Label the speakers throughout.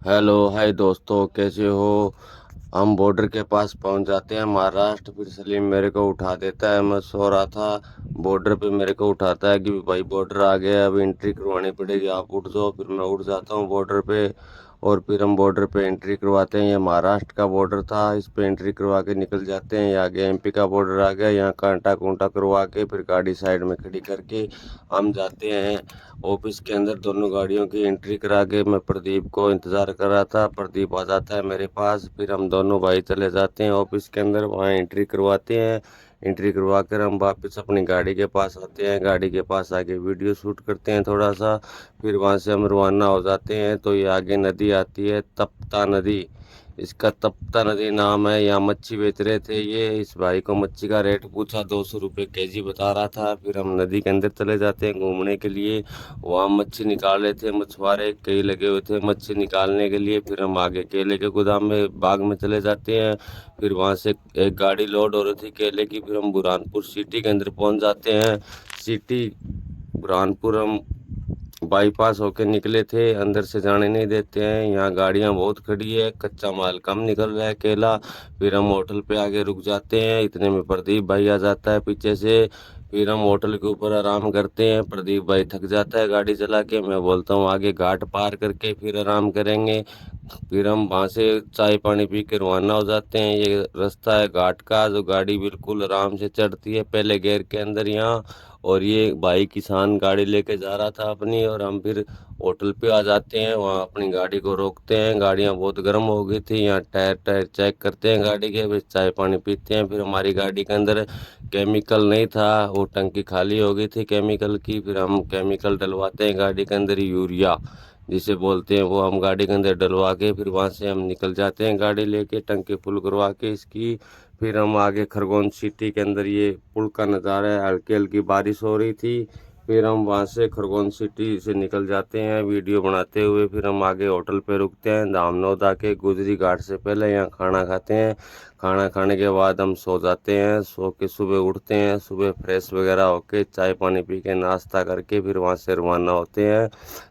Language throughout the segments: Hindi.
Speaker 1: हेलो हाय दोस्तों, कैसे हो। हम बॉर्डर के पास पहुंच जाते हैं महाराष्ट्र। फिर सलीम मेरे को उठा देता है। मैं सो रहा था, बॉर्डर पे मेरे को उठाता है कि भाई बॉर्डर आ गया, अब एंट्री करवानी पड़ेगी, आप उठ जाओ। फिर मैं उठ जाता हूँ बॉर्डर पे और फिर हम बॉर्डर पे एंट्री करवाते हैं। ये महाराष्ट्र का बॉर्डर था, इस पे एंट्री करवा के निकल जाते हैं। ये आगे एमपी का बॉर्डर आ गया, यहाँ कांटा कूंटा करवा के फिर गाड़ी साइड में खड़ी करके हम जाते हैं ऑफिस के अंदर। दोनों गाड़ियों की एंट्री करा के मैं प्रदीप को इंतजार कर रहा था। प्रदीप आ जाता है मेरे पास, फिर हम दोनों भाई चले जाते हैं ऑफिस के अंदर, वहाँ एंट्री करवाते हैं। एंट्री करवा कर हम वापस अपनी गाड़ी के पास आते हैं। गाड़ी के पास आके वीडियो शूट करते हैं थोड़ा सा, फिर वहाँ से हम रवाना हो जाते हैं। तो ये आगे नदी आती है, तप्ता नदी। इसका तप्ता नदी नाम है। यहाँ मच्छी बेच रहे थे ये। इस भाई को मच्छी का रेट पूछा, 200 रुपये केजी बता रहा था। फिर हम नदी के अंदर चले जाते हैं घूमने के लिए। वहाँ मच्छी निकाल रहे थे मछुआरे, कई लगे हुए थे मच्छी निकालने के लिए। फिर हम आगे केले के गोदाम में बाग में चले जाते हैं। फिर वहाँ से एक गाड़ी लोड हो रही थी केले की। फिर हम बुरहानपुर सिटी के अंदर पहुँच जाते हैं। सिटी बुरहानपुर हम बाईपास होके निकले थे, अंदर से जाने नहीं देते हैं। यहाँ गाड़ियाँ बहुत खड़ी है, कच्चा माल कम निकल रहा है केला। फिर हम होटल पे आके रुक जाते हैं, इतने में प्रदीप भाई आ जाता है पीछे से। फिर हम होटल के ऊपर आराम करते हैं। प्रदीप भाई थक जाता है गाड़ी चला के, मैं बोलता हूँ आगे घाट पार करके फिर आराम करेंगे। फिर हम वहाँ से चाय पानी पी के रवाना हो जाते हैं। ये रास्ता है घाट का, जो गाड़ी बिल्कुल आराम से चढ़ती है पहले गियर के अंदर यहाँ। और ये भाई किसान गाड़ी लेके जा रहा था अपनी, और हम फिर होटल पे आ जाते हैं। वहाँ अपनी गाड़ी को रोकते हैं, गाड़ियाँ बहुत गर्म हो गई थी। यहाँ टायर टायर चेक करते हैं गाड़ी के, फिर चाय पानी पीते हैं। फिर हमारी गाड़ी के अंदर केमिकल नहीं था, वो टंकी खाली हो गई थी केमिकल की। फिर हम केमिकल डलवाते हैं गाड़ी के अंदर, यूरिया जिसे बोलते हैं, वो हम गाड़ी के अंदर डलवा के फिर वहाँ से हम निकल जाते हैं गाड़ी लेके, टंकी फुल करवा के इसकी। फिर हम आगे खरगोन सिटी के अंदर, ये पुल का नज़ारा है, हल्की हल्की बारिश हो रही थी। फिर हम वहाँ से खरगोन सिटी से निकल जाते हैं वीडियो बनाते हुए। फिर हम आगे होटल पे रुकते हैं धामनोद आके, गुजरी घाट से पहले यहाँ खाना खाते हैं। खाना खाने के बाद हम सो जाते हैं। सो के सुबह उठते हैं, सुबह फ्रेश वगैरह होके चाय पानी पी के नाश्ता करके फिर वहाँ से रवाना होते हैं।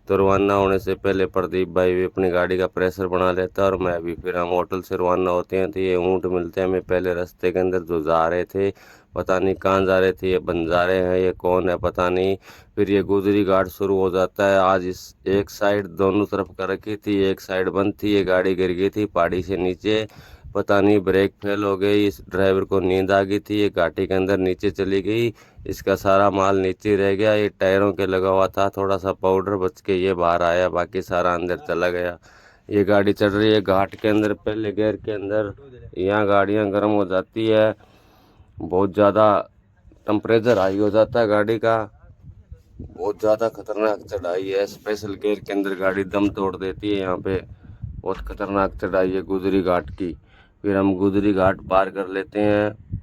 Speaker 1: तो रवाना होने से पहले प्रदीप भाई भी अपनी गाड़ी का प्रेशर बना लेता है और मैं भी। फिर हम होटल से रवाना होते हैं तो ये ऊँट मिलते हैं हमें पहले रास्ते के अंदर, जो जा रहे थे पता नहीं कहाँ जा रहे थे, ये बंजारे हैं ये कौन है पता नहीं। फिर ये गुजरी घाट शुरू हो जाता है। आज इस एक साइड दोनों तरफ कर रखी थी, एक साइड बंद थी। ये गाड़ी गिर गई थी पहाड़ी से नीचे, पता नहीं ब्रेक फेल हो गई, इस ड्राइवर को नींद आ गई थी, ये घाटी के अंदर नीचे चली गई। इसका सारा माल नीचे रह गया। ये टायरों के लगा हुआ था, थोड़ा सा पाउडर बच के ये बाहर आया, बाकी सारा अंदर चला गया। ये गाड़ी चल रही है घाट के अंदर पहले गियर के अंदर। यहाँ गाड़ियाँ गर्म हो जाती है, बहुत ज़्यादा टेम्परेचर हाई हो जाता है गाड़ी का। बहुत ज़्यादा खतरनाक चढ़ाई है, स्पेशल गियर के अंदर गाड़ी दम तोड़ देती है यहाँ पे। बहुत खतरनाक चढ़ाई है गुजरी घाट की। फिर हम गुजरी घाट पार कर लेते हैं।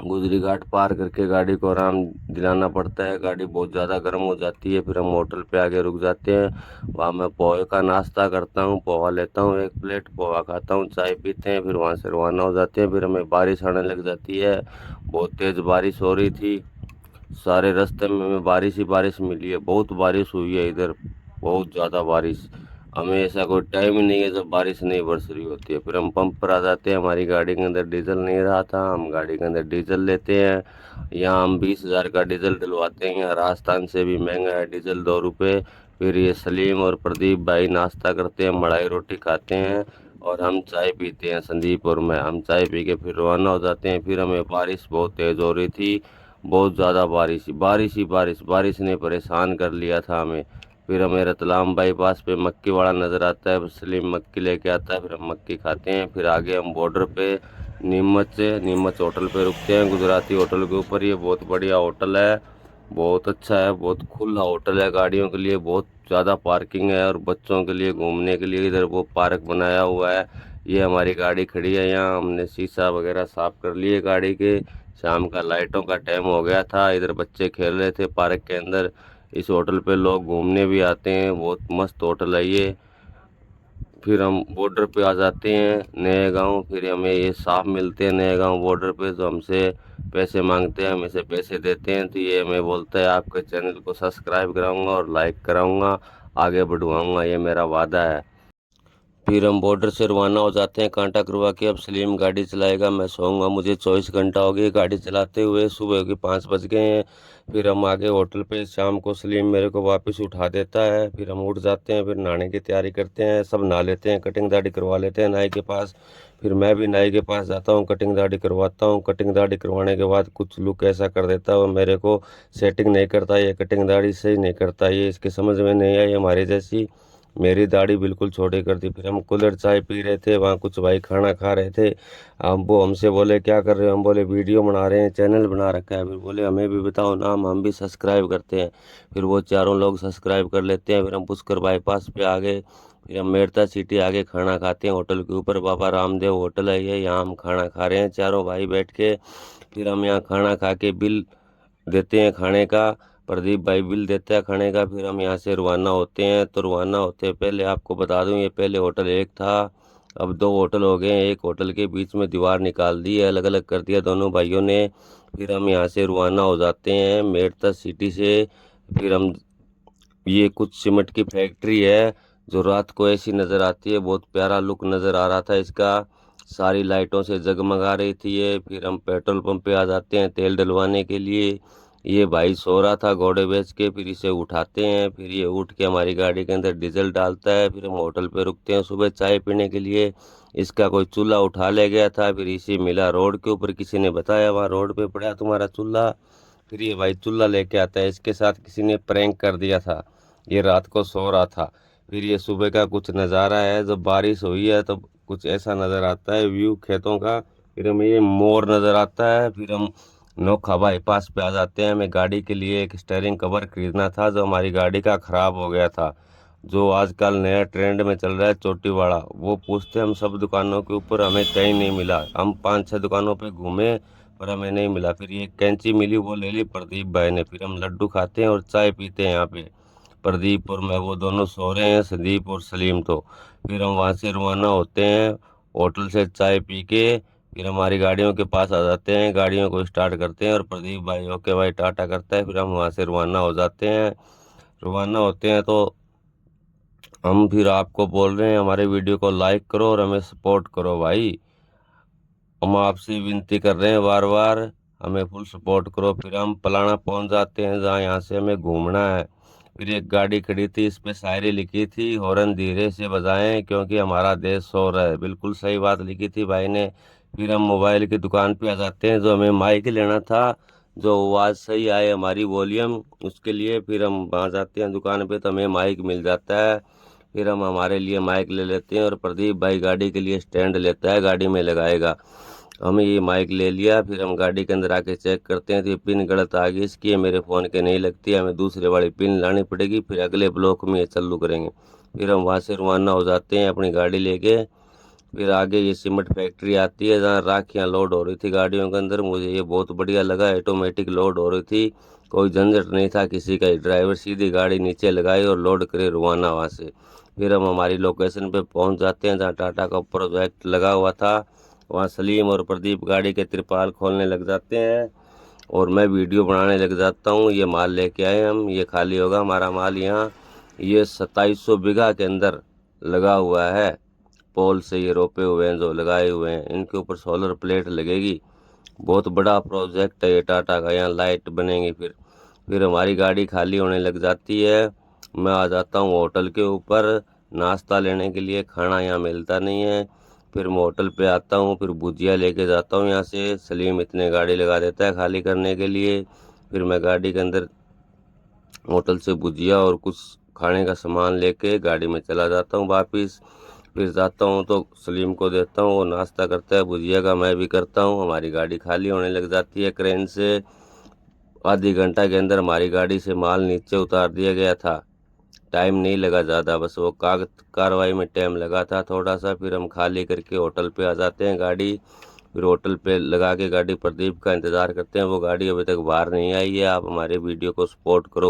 Speaker 1: गुजरी घाट पार करके गाड़ी को आराम दिलाना पड़ता है, गाड़ी बहुत ज़्यादा गर्म हो जाती है। फिर हम होटल पे आके रुक जाते हैं, वहाँ मैं पोहे का नाश्ता करता हूँ, पोहा लेता हूँ, एक प्लेट पोहा खाता हूँ, चाय पीते हैं। फिर वहाँ से रवाना हो जाते हैं। फिर हमें बारिश आने लग जाती है, बहुत तेज़ बारिश हो रही थी। सारे रास्ते में हमें बारिश ही बारिश मिली है, बहुत बारिश हुई है इधर, बहुत ज़्यादा बारिश। हमें ऐसा कोई टाइम ही नहीं है जब बारिश नहीं बरस रही होती है। फिर हम पंप पर आ जाते हैं, हमारी गाड़ी के अंदर डीजल नहीं रहा था, हम गाड़ी के अंदर डीजल लेते हैं। यहाँ हम 20,000 का डीजल डलवाते हैं, यहाँ राजस्थान से भी महंगा है डीजल, 2 रुपये। फिर ये सलीम और प्रदीप भाई नाश्ता करते हैं, मलाई रोटी खाते हैं और हम चाय पीते हैं। संदीप और मैं, हम चाय पी के फिर रवाना हो जाते हैं। फिर हमें बारिश बहुत तेज़ हो रही थी, बहुत ज़्यादा बारिश ही बारिश ही बारिश, बारिश ने परेशान कर लिया था हमें। फिर हमें रतलाम बाईपास पे मक्की वाला नज़र आता है, सलीम मक्की लेके आता है, फिर हम मक्की खाते हैं। फिर आगे हम बॉर्डर पे नीमच से, नीमच होटल पे रुकते हैं, गुजराती होटल के ऊपर। ये बहुत बढ़िया होटल है, बहुत अच्छा है, बहुत खुला होटल है, गाड़ियों के लिए बहुत ज़्यादा पार्किंग है और बच्चों के लिए घूमने के लिए इधर वो पार्क बनाया हुआ है। ये हमारी गाड़ी खड़ी है यहाँ, हमने शीशा वगैरह साफ कर लिए गाड़ी के। शाम का लाइटों का टाइम हो गया था, इधर बच्चे खेल रहे थे पार्क के अंदर। इस होटल पे लोग घूमने भी आते हैं, बहुत मस्त होटल है ये। फिर हम बॉर्डर पे आ जाते हैं नए गांव। फिर हमें ये सांप मिलते हैं नए गांव बॉर्डर पे, जो हमसे पैसे मांगते हैं, हम इसे पैसे देते हैं। तो ये हमें बोलता है आपके चैनल को सब्सक्राइब कराऊंगा और लाइक कराऊंगा, आगे बढ़वाऊंगा, ये मेरा वादा है। फिर हम बॉर्डर से रवाना हो जाते हैं कांटा करवा के। अब सलीम गाड़ी चलाएगा, मैं सोऊंगा। मुझे 24 घंटा हो गए गाड़ी चलाते हुए, सुबह के 5 बज गए हैं। फिर हम आगे होटल पे, शाम को सलीम मेरे को वापस उठा देता है। फिर हम उठ जाते हैं, फिर नहाने की तैयारी करते हैं, सब नहा लेते हैं, कटिंग दाढ़ी करवा लेते हैं नाई के पास। फिर मैं भी नाई के पास जाता हूँ, कटिंग दाढ़ी करवाता हूँ। कटिंग दाढ़ी करवाने के बाद कुछ लुक ऐसा कर देता है वो मेरे को सेटिंग नहीं करता, ये कटिंग दाढ़ी सही नहीं करता, ये इसके समझ में नहीं आई हमारे जैसी। मेरी दाढ़ी बिल्कुल छोटी कर दी। फिर हम कुल्हड़ चाय पी रहे थे, वहाँ कुछ भाई खाना खा रहे थे। हम वो हमसे बोले क्या कर रहे हो, हम बोले वीडियो बना रहे हैं, चैनल बना रखा है। फिर बोले हमें भी बताओ नाम, हम भी सब्सक्राइब करते हैं। फिर वो चारों लोग सब्सक्राइब कर लेते हैं। फिर हम पुष्कर बाईपास पे आ गए। फिर हम मेड़ता सिटी आगे खाना खाते हैं होटल के ऊपर, बाबा रामदेव होटल है ये, यहाँ हम खाना खा रहे हैं चारों भाई बैठ के। फिर हम यहाँ खाना खा के बिल देते हैं खाने का, प्रदीप भाई बिल देता है खाने का। फिर हम यहाँ से रवाना होते हैं। तो रवाना होते पहले आपको बता दूं, ये पहले होटल एक था, अब 2 होटल हो गए हैं। एक होटल के बीच में दीवार निकाल दी है, अलग अलग कर दिया दोनों भाइयों ने। फिर हम यहाँ से रवाना हो जाते हैं मेड़ता सिटी से। फिर हम, ये कुछ सीमेंट की फैक्ट्री है जो रात को ऐसी नज़र आती है, बहुत प्यारा लुक नज़र आ रहा था इसका, सारी लाइटों से जगमगा रही थी ये। फिर हम पेट्रोल पंप पे आ जाते हैं तेल डलवाने के लिए। ये भाई सो रहा था घोड़े बेच के, फिर इसे उठाते हैं। फिर ये उठ के हमारी गाड़ी के अंदर डीजल डालता है। फिर हम होटल पे रुकते हैं सुबह चाय पीने के लिए। इसका कोई चूल्हा उठा ले गया था, फिर इसे मिला रोड के ऊपर, किसी ने बताया वहाँ रोड पे पड़ा तुम्हारा चूल्हा। फिर ये भाई चूल्हा लेके आता है, इसके साथ किसी ने प्रैंक कर दिया था, ये रात को सो रहा था। फिर ये सुबह का कुछ नज़ारा है, जब बारिश हुई है तो कुछ ऐसा नज़र आता है व्यू खेतों का। फिर हमें ये मोर नज़र आता है। फिर हम नोखा बाईपास पे आ जाते हैं। हमें गाड़ी के लिए एक स्टेयरिंग कवर खरीदना था जो हमारी गाड़ी का ख़राब हो गया था, जो आजकल नया ट्रेंड में चल रहा है चोटी वाला। वो पूछते हम सब दुकानों के ऊपर, हमें कहीं नहीं मिला। हम 5-6 दुकानों पे घूमे पर हमें नहीं मिला। फिर ये कैंची मिली, वो ले ली प्रदीप भाई ने। फिर हम लड्डू खाते हैं और चाय पीते हैं यहाँ पे। प्रदीप और मैं, वो दोनों सो रहे हैं, संदीप और सलीम तो। फिर हम वहाँ से रवाना होते हैं होटल से चाय पी के। फिर हमारी गाड़ियों के पास आ जाते हैं, गाड़ियों को स्टार्ट करते हैं और प्रदीप भाई ओके भाई टाटा करता है। फिर हम वहाँ से रवाना हो जाते हैं। रवाना होते हैं तो हम फिर आपको बोल रहे हैं हमारे वीडियो को लाइक करो और हमें सपोर्ट करो भाई। हम आपसे विनती कर रहे हैं बार बार, हमें फुल सपोर्ट करो। फिर हम पलाना पहुंच जाते हैं जहाँ यहाँ से हमें घूमना है। फिर एक गाड़ी खड़ी थी, इस पे शायरी लिखी थी, हॉर्न धीरे से बजाएं क्योंकि हमारा देश सो रहा है। बिल्कुल सही बात लिखी थी भाई ने। फिर हम मोबाइल की दुकान पे आ जाते हैं, जो हमें माइक लेना था, जो आवाज़ सही आए हमारी वॉल्यूम, उसके लिए। फिर हम वहाँ जाते हैं दुकान पे तो हमें माइक मिल जाता है। फिर हम हमारे लिए माइक ले लेते हैं और प्रदीप भाई गाड़ी के लिए स्टैंड लेता है, गाड़ी में लगाएगा। हमें ये माइक ले लिया। फिर हम गाड़ी के अंदर आके चेक करते हैं तो ये पिन गलत आ गई इसकी, मेरे फ़ोन के नहीं लगती, हमें दूसरे वाली पिन लानी पड़ेगी। फिर अगले ब्लॉक में ये चालू करेंगे। फिर हम वहाँ से रवाना हो जाते हैं अपनी गाड़ी लेके। फिर आगे ये सीमेंट फैक्ट्री आती है जहाँ राखियाँ लोड हो रही थी गाड़ियों के अंदर। मुझे ये बहुत बढ़िया लगा, ऑटोमेटिक लोड हो रही थी, कोई झंझट नहीं था किसी का। ड्राइवर सीधी गाड़ी नीचे लगाई और लोड करे रवाना वहाँ से। फिर हम हमारी लोकेशन पे पहुँच जाते हैं जहाँ टाटा का प्रोजेक्ट लगा हुआ था। वहाँ सलीम और प्रदीप गाड़ी के तिरपाल खोलने लग जाते हैं और मैं वीडियो बनाने लग जाता हूँ। ये माल लेके आए हम, ये खाली होगा हमारा माल यहाँ। ये 2700 बीघा के अंदर लगा हुआ है, पोल से ये रोपे हुए हैं जो लगाए हुए हैं, इनके ऊपर सोलर प्लेट लगेगी। बहुत बड़ा प्रोजेक्ट है ये टाटा का, यहाँ लाइट बनेंगी। फिर हमारी गाड़ी खाली होने लग जाती है। मैं आ जाता हूँ होटल के ऊपर नाश्ता लेने के लिए, खाना यहाँ मिलता नहीं है। फिर मैं होटल पे आता हूँ, फिर भुजिया लेके जाता हूँ यहाँ से, सलीम इतने गाड़ी लगा देता है खाली करने के लिए। फिर मैं गाड़ी के अंदर होटल से भुजिया और कुछ खाने का सामान लेके गाड़ी में चला जाता हूँ वापस। फिर जाता हूँ तो सलीम को देता हूँ, वो नाश्ता करता है भुजिया का, मैं भी करता हूँ। हमारी गाड़ी खाली होने लग जाती है क्रेन से। आधी घंटा के अंदर हमारी गाड़ी से माल नीचे उतार दिया गया था, टाइम नहीं लगा ज़्यादा, बस वो कागज कार्रवाई में टाइम लगा था थोड़ा सा। फिर हम खाली करके होटल पे आ जाते हैं गाड़ी। फिर होटल पे लगा के गाड़ी प्रदीप का इंतज़ार करते हैं, वो गाड़ी अभी तक बाहर नहीं आई है। आप हमारे वीडियो को सपोर्ट करो।